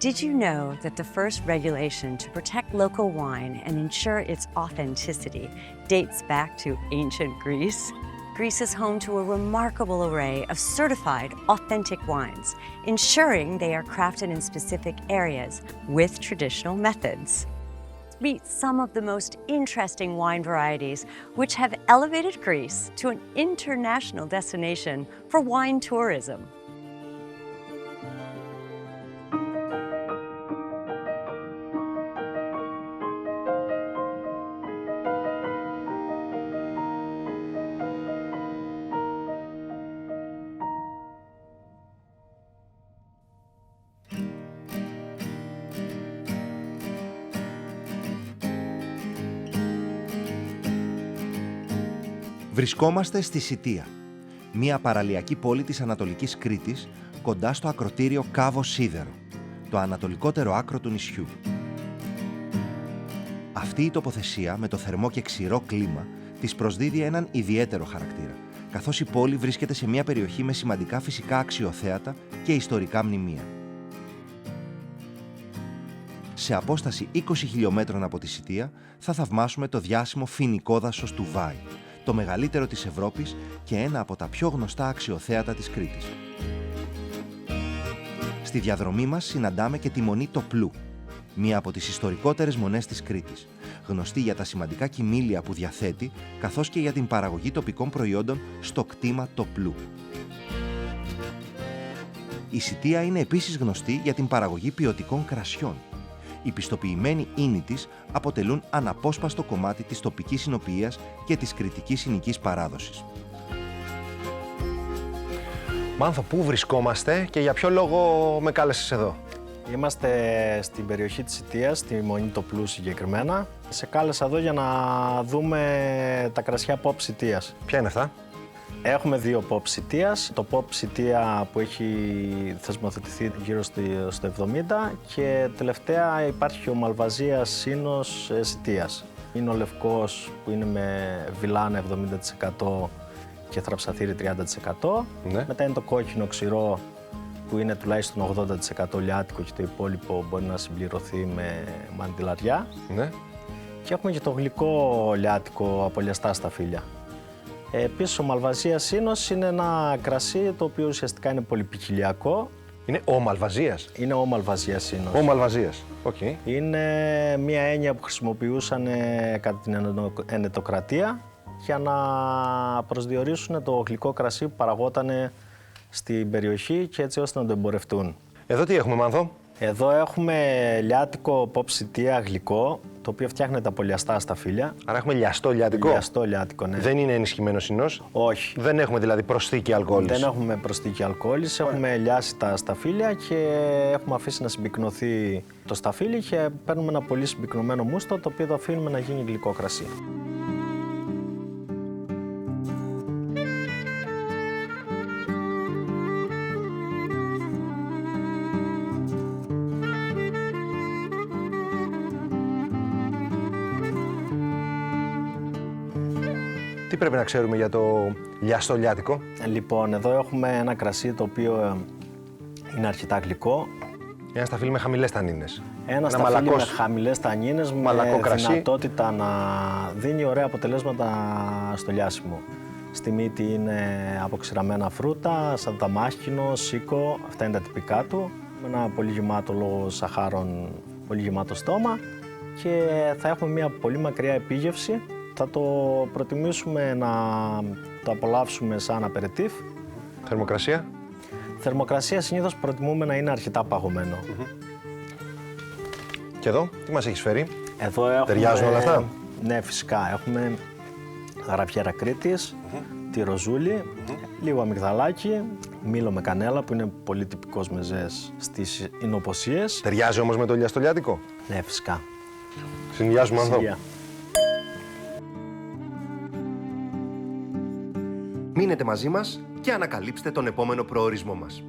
Did you know that the first regulation to protect local wine and ensure its authenticity dates back to ancient Greece? Greece is home to a remarkable array of certified, authentic wines, ensuring they are crafted in specific areas with traditional methods. Meet some of the most interesting wine varieties which have elevated Greece to an international destination for wine tourism. Βρισκόμαστε στη Σιτία, μια παραλιακή πόλη της Ανατολικής Κρήτης, κοντά στο ακρωτήριο Κάβο Σίδερο, το ανατολικότερο άκρο του νησιού. Αυτή η τοποθεσία, με το θερμό και ξηρό κλίμα, της προσδίδει έναν ιδιαίτερο χαρακτήρα, καθώς η πόλη βρίσκεται σε μια περιοχή με σημαντικά φυσικά αξιοθέατα και ιστορικά μνημεία. Σε απόσταση 20 χιλιόμετρων από τη Σιτία θα θαυμάσουμε το διάσημο φοινικό δάσος του Βάη, το μεγαλύτερο της Ευρώπης και ένα από τα πιο γνωστά αξιοθέατα της Κρήτης. Στη διαδρομή μας συναντάμε και τη Μονή Τοπλού, μία από τις ιστορικότερες μονές της Κρήτης, γνωστή για τα σημαντικά κυμήλια που διαθέτει, καθώς και για την παραγωγή τοπικών προϊόντων στο κτήμα Τοπλού. Η Σιτία είναι επίσης γνωστή για την παραγωγή ποιοτικών κρασιών. Οι πιστοποιημένοι ίνοι της αποτελούν αναπόσπαστο κομμάτι της τοπικής συνοποιίας και της κρητικής συνοικής παράδοσης. Μάνθο, πού βρισκόμαστε και για ποιο λόγο με κάλεσες εδώ? Είμαστε στην περιοχή της Σιτίας, στη Μονή Τοπλού συγκεκριμένα. Σε κάλεσα εδώ για να δούμε τα κρασιά Pop Σιτίας. Ποια είναι αυτά? Έχουμε δύο Pop Σιτίας. Το Pop Σιτία που έχει θεσμοθετηθεί γύρω στο 70 και τελευταία υπάρχει ο Μαλβαζίας Σίνος Σιτίας. Είναι ο λευκός που είναι με βιλάνα 70% και θραψαθήρι 30%. Ναι. Μετά είναι το κόκκινο ξηρό που είναι τουλάχιστον 80% λιάτικο και το υπόλοιπο μπορεί να συμπληρωθεί με μαντιλαριά. Ναι. Και έχουμε και το γλυκό λιάτικο από λιαστά σταφύλια. Επίσης, ο Μαλβαζίας Σίνος είναι ένα κρασί το οποίο ουσιαστικά είναι πολυπικιλιακό. Είναι ο Μαλβαζίας. Είναι ο Μαλβαζίας Σίνος. Ο Μαλβαζίας. Okay. Είναι μια έννοια που χρησιμοποιούσαν κατά την ενετοκρατία για να προσδιορίσουν το γλυκό κρασί που παραγόταν στην περιοχή και έτσι ώστε να το εμπορευτούν. Εδώ τι έχουμε, Μάνθο? Εδώ έχουμε λιάτικο Pop Σιτία γλυκό, το οποίο φτιάχνεται από λιαστά σταφύλια. Άρα έχουμε λιαστό λιάτικο. Λιαστό λιάτικο, ναι. Δεν είναι ενισχυμένο σινός. Όχι. Δεν έχουμε δηλαδή προσθήκη αλκοόλης. Δεν έχουμε προσθήκη αλκοόλης. Έχουμε λιάσει τα σταφύλια και έχουμε αφήσει να συμπυκνωθεί το σταφύλι και παίρνουμε ένα πολύ συμπυκνωμένο μούστο, το οποίο το αφήνουμε να γίνει γλυκό κρασί. Τι πρέπει να ξέρουμε για το λιαστό λιάτικο? Λοιπόν, εδώ έχουμε ένα κρασί το οποίο είναι αρκετά γλυκό. Ένα σταφύλι με χαμηλές τανίνες. Ένα σταφύλι με χαμηλές τανίνες, με κρασί. δυνατότητα να δίνει ωραία αποτελέσματα στο λιάσιμο. Στη μύτη είναι αποξηραμένα φρούτα, σαν δαμάχκινο, σίκο, αυτά είναι τα τυπικά του. Με ένα πολύ γεμάτο λόγω σαχάρων, πολύ γεμάτο στόμα και θα έχουμε μια πολύ μακριά επίγευση. Θα το προτιμήσουμε να το απολαύσουμε σαν απερετίφ. Θερμοκρασία? Θερμοκρασία συνήθως προτιμούμε να είναι αρκετά παγωμένο. Και εδώ, τι μας έχεις φέρει? Εδώ έχουμε... Ταιριάζουν όλα αυτά? Ναι, φυσικά. Έχουμε γραβιέρα Κρήτης, τυροζούλι, λίγο αμυγδαλάκι, μήλο με κανέλα που είναι πολύ τυπικός μεζές στις εινοποσίες. Ταιριάζει όμως με το λιαστό λιάτικο? Ναι, φυσικά. Συνδυάζουμε αυτό. Μείνετε μαζί μας και ανακαλύψτε τον επόμενο προορισμό μας.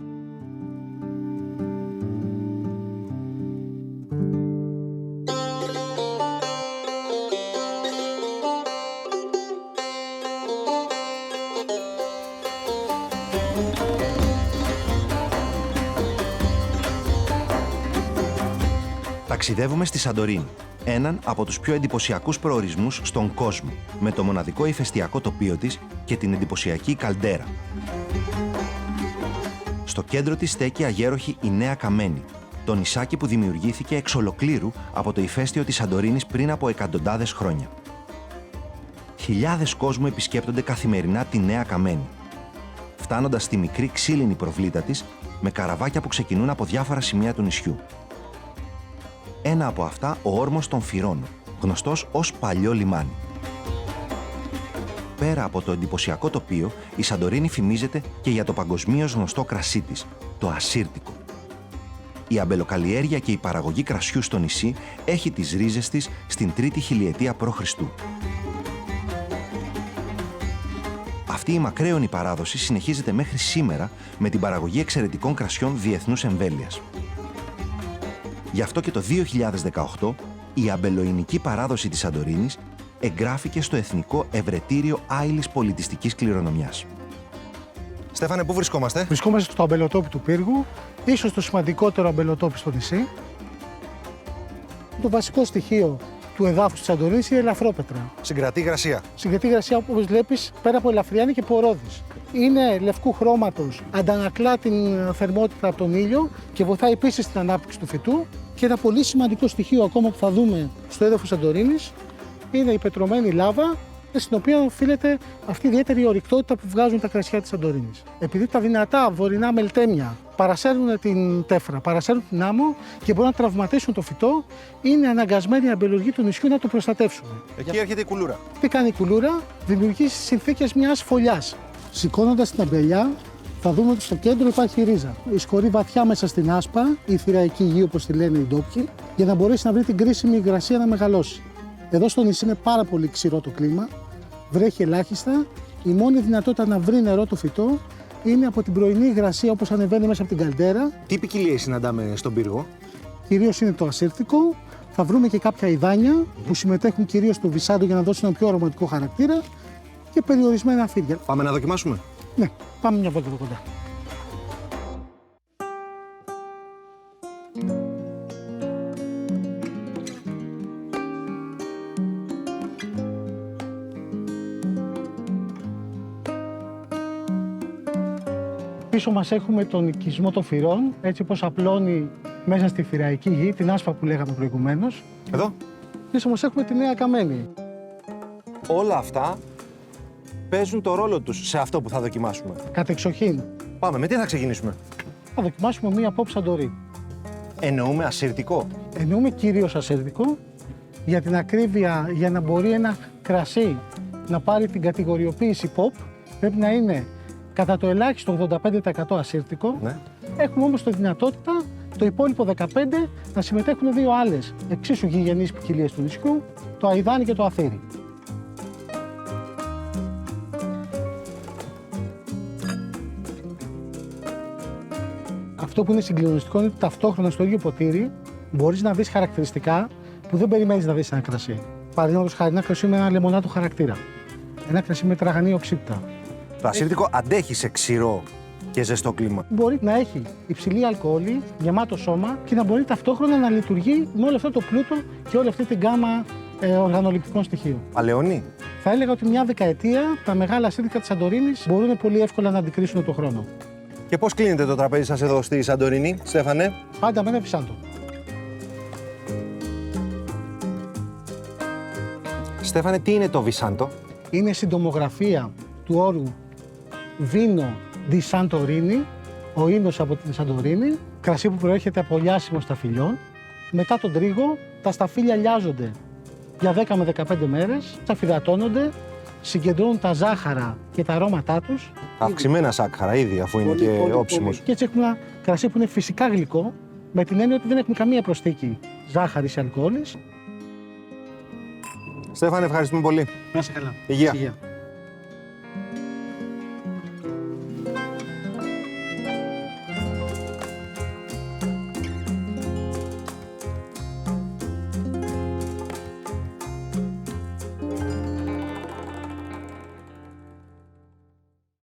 Ταξιδεύουμε στη Σαντορίνη, έναν από τους πιο εντυπωσιακούς προορισμούς στον κόσμο, με το μοναδικό ηφαιστειακό τοπίο της και την εντυπωσιακή καλντέρα. Στο κέντρο της στέκει αγέροχη η Νέα Καμένη, το νησάκι που δημιουργήθηκε εξ ολοκλήρου από το ηφαίστειο της Σαντορίνης πριν από εκατοντάδες χρόνια. Χιλιάδες κόσμου επισκέπτονται καθημερινά τη Νέα Καμένη, φτάνοντας στη μικρή ξύλινη προβλήτα της με καραβάκια που ξεκινούν από διάφορα σημεία του νησιού. Ένα από αυτά ο όρμος των Φυρώνων, γνωστός ως Παλιό Λιμάνι. Πέρα από το εντυπωσιακό τοπίο, η Σαντορίνη φημίζεται και για το παγκοσμίως γνωστό κρασί της, το ασύρτικο. Η αμπελοκαλλιέργεια και η παραγωγή κρασιού στο νησί έχει τις ρίζες της στην 3η χιλιετία π.Χ. Αυτή η μακραίωνη παράδοση συνεχίζεται μέχρι σήμερα με την παραγωγή εξαιρετικών κρασιών διεθνούς εμβέλειας. Γι' αυτό και το 2018 η αμπελοϊνική παράδοση της Σαντορίνης εγγράφηκε στο Εθνικό Ευρετήριο Άειλης Πολιτιστικής Κληρονομιάς. Στέφανε, πού βρισκόμαστε? Βρισκόμαστε στο αμπελοτόπι του Πύργου, ίσως το σημαντικότερο αμπελοτόπι στο νησί. Το βασικό στοιχείο του εδάφους της Σαντορίνης είναι η ελαφρόπετρα. Συγκρατεί υγρασία. Συγκρατεί υγρασία, όπως βλέπεις, πέρα από ελαφριά είναι και πορώδης. Είναι λευκού χρώματος, αντανακλά την θερμότητα από τον ήλιο και βοηθάει επίσης στην ανάπτυξη του φυτού. Και ένα πολύ σημαντικό στοιχείο ακόμα που θα δούμε στο έδαφος Σαντορίνης είναι η πετρωμένη λάβα, στην οποία οφείλεται αυτή η ιδιαίτερη ορυκτότητα που βγάζουν τα κρασιά της Σαντορίνης. Επειδή τα δυνατά βορεινά μελτέμια παρασέρνουν την τέφρα, παρασέρνουν την άμμο και μπορούν να τραυματίσουν το φυτό, είναι αναγκασμένοι οι αμπελουργοί του νησιού να το προστατεύσουν. Εκεί έρχεται η κουλούρα. Τι κάνει η κουλούρα? Δημιουργεί συνθήκες μιας φωλιάς. Σηκώνοντας την αμπελιά, θα δούμε ότι στο κέντρο υπάρχει ρίζα. Εισχωρεί βαθιά μέσα στην άσπα, η θηραϊκή γη όπως τη λένε οι ντόπιοι, για να μπορέσει να βρει την κρίσιμη υγρασία να μεγαλώσει. Εδώ στο νησί είναι πάρα πολύ ξηρό το κλίμα, βρέχει ελάχιστα. Η μόνη δυνατότητα να βρει νερό το φυτό είναι από την πρωινή υγρασία όπως ανεβαίνει μέσα από την καλντέρα. Τι ποικιλίες συναντάμε στον πύργο? Κυρίως είναι το ασύρτικο. Θα βρούμε και κάποια ιδάνια που συμμετέχουν κυρίως στο βυσάντο για να δώσουν ένα πιο αρωματικό χαρακτήρα και περιορισμένα φύδια. Πάμε να δοκιμάσουμε. Ναι, πάμε μια βόλτα εδώ κοντά. Πίσω μας έχουμε τον οικισμό των Φυρών, έτσι όπως απλώνει μέσα στη θηραϊκή γη, την άσπα που λέγαμε προηγουμένως. Εδώ. Πίσω μας έχουμε τη Νέα Καμένη. Όλα αυτά παίζουν το ρόλο τους σε αυτό που θα δοκιμάσουμε. Κατεξοχήν, Πάμε, με τι θα ξεκινήσουμε? θα δοκιμάσουμε μία pop Σαντορίνη. Εννοούμε ασύρτικο. Εννοούμε κυρίως ασέρδικο, για την ακρίβεια, για να μπορεί ένα κρασί να πάρει την κατηγοριοποίηση pop, πρέπει να είναι κατά το ελάχιστο 85% ασύρτικο. Ναι. Έχουμε όμως τη δυνατότητα το υπόλοιπο 15% να συμμετέχουν δύο άλλες εξίσου γηγενείς ποικιλίες του νησιού, το αϊδάνι και το αθήρι. Αυτό που είναι συγκλονιστικό είναι ότι ταυτόχρονα στο ίδιο ποτήρι μπορείς να δεις χαρακτηριστικά που δεν περιμένεις να δεις ένα κρασί. Παραδείγματος χάρη, ένα κρασί με ένα λεμονάτο χαρακτήρα. Ένα κρασί με τραγανή οξύπτα. Το ασύρτικο αντέχει σε ξηρό και ζεστό κλίμα. Μπορεί να έχει υψηλή αλκοόλη, γεμάτο σώμα και να μπορεί ταυτόχρονα να λειτουργεί με όλο αυτό το πλούτο και όλη αυτή την γκάμα οργανοληπτικών στοιχείων. Παλαιώνει. Θα έλεγα ότι μια δεκαετία τα μεγάλα ασύρτικα της Σαντορίνης μπορούν πολύ εύκολα να αντικρίσουν τον χρόνο. Και πώς κλείνετε το τραπέζι σας εδώ στη Σαντορίνη, Στέφανε? Πάντα με ένα βυσάντο. Στέφανε, τι είναι το βυσάντο? Είναι συντομογραφία του όρου Vino di Santorini, ο ίνος από την Σαντορίνη, κρασί που προέρχεται από λιάσιμο σταφυλιών. Μετά τον τρίγο, τα σταφύλια λιάζονται για 10 με 15 μέρες, αφυδατώνονται, συγκεντρώνουν τα ζάχαρα και τα αρώματά τους. Αυξημένα σάκχαρα ήδη, αφού είναι και όψιμος. Και έτσι έχουμε ένα κρασί που είναι φυσικά γλυκό, με την έννοια ότι δεν έχουμε καμία προσθήκη ζάχαρης ή αλκοόλης. Στέφανε, ευχαριστούμε πολύ. Να είσαι καλά. Υγεία. Υγεία.